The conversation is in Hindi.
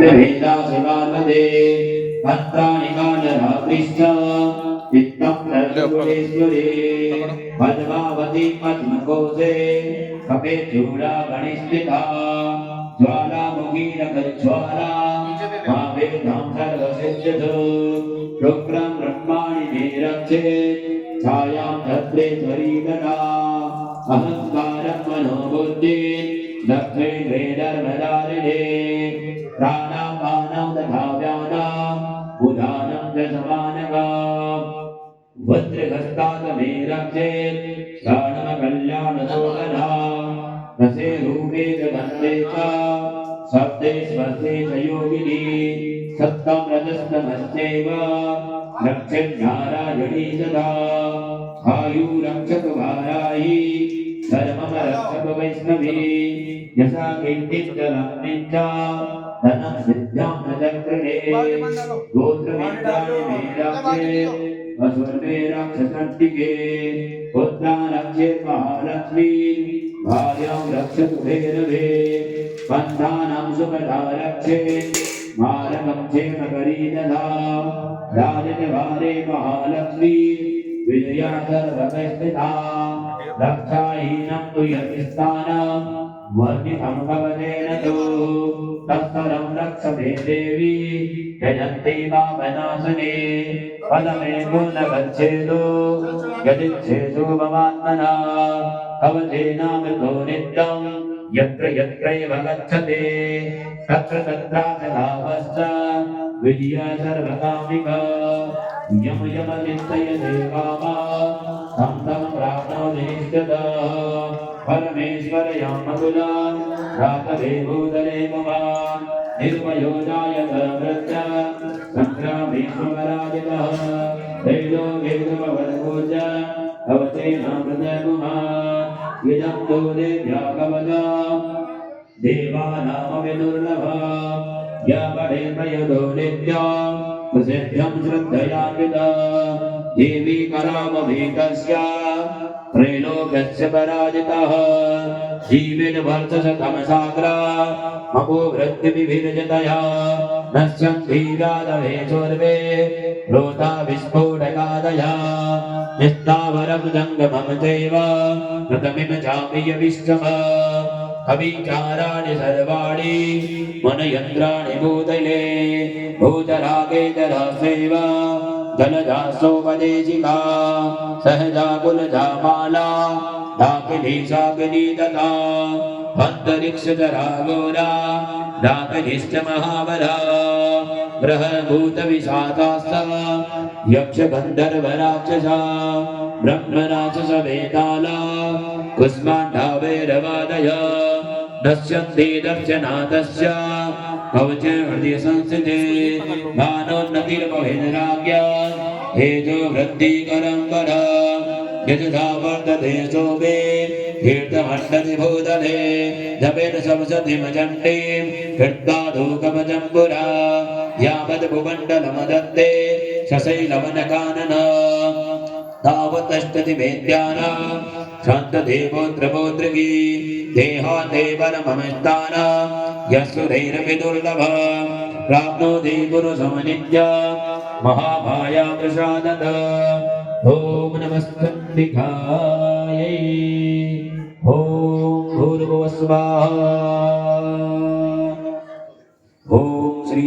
वेदा शिवानदे पत्राणि कालरात्रिश्च चित्तं सर्वगुणेश्वरे पद्मावती पद्मकोशे कपे चूड़ा गणिस्थिता ज्वालामुखी नखज्वाला महावेदां सर्वसिद्ध्यतु शुक्रं ब्रह्माणि निरक्षेत् छायां धत्रे त्वरीगणा अहंकारं मनोबुद्धिं दक्षिणे धर्मधारिणे प्राणापानं तथा व्यानां उदानं च समानगाम् वज्रहस्तात् मे रक्षेत् प्राणमकल्याणशोभना रसे रूपे च गन्धे च शब्दे स्पर्शे च योगिनी सत्तं रजस्तमश्चैव रक्षन्नारायणी सदा आयुरक्षतु वाराही धर्मं रक्षतु वैष्णवी यथा कीर्तिं च धनं विद्यां न चक्रिणे गोत्रमित्राणि मे रक्षेत् असुरमे रक्षसन्तिके पुत्रां रक्षेत् महालक्ष्मी भार्यां रक्षतु भैरवे बन्धानां सुखदा रक्षेत् मारकं क्षेमकरी दधा राजनिवारे महालक्ष्मी विजया सर्वगस्थिता रक्षाहीनं तु यतिस्थानं वर्णितं भवतेन तु तत्परं रक्ष मे देवी यजन्ति पापनाशने पदमेको न गच्छेदो यदिच्छेदो भवात्मना कवचेनामृतो नित्यं यत्र यत्रैव गच्छते तत्र तत्रापि लाभश्च विजया सर्वकामिका यम यम चिन्तयते कामा तं तं प्राप्नोति नित्यतः परमेश्वर यामकुला रातवे भूतले भवान् निर्मयो जायत वृत्त संग्रामेषु पराजितः दैलो वेदभवद्भुज भवतेनामृतकुमार इदं तु देव्या कवचा देवानामपि दुर्लभः या पठे प्रयतो नित्यं प्रसिद्धं श्रद्धयान्विता देवी कराममेकस्य त्रैलोक्यस्य पराजितः जीवितवर्षशतमसाग्रा मपो वृत्तिविभिर्जतया नश्यन्ति व्याधवे चोर्वे रोता विस्फोटकादया निस्तावरं जङ्गमं चैव कृतमिम चाप्रियविश्रम अविचाराणि सर्वाणि मनयन्त्राणि भूतले भूतरागे जलसेव जलजासोपदेशिका सहजा कुलजा माला डाकिनी शाकिनी तथा अन्तरिक्षजरा घोरा डाकिनीश्च महाबला ग्रहभूतविशाखाश्च यक्षगन्धर्वराक्षसा ब्रह्मराक्षसवेताला कुष्माण्डा नश्यन्ति दर्शनाथस्य कवचे हृदय संस्थिते मानोन्नतिर्भवेन्द्राज्ञा हेजो वृद्धिकरं कर यथा वर्तते शोभे कीर्तमण्डति भूतले जपेन संसतिमचण्डीं कृत्वा धूकमजम्बुरा यावत् भूमण्डलमदत्ते सशैलवनकानन तावत्तष्टति वेद्यानां शान्तदेवोत्रपौत्रिकी देहान्ते परममस्तानां यस्सुधैरपि दुर्लभः प्राप्नोति पुरुषमनित्या महामाया प्रसादत ॐ नमस्तम्बिकायै ॐ भूर्भुवः स्वाहा ॐ श्री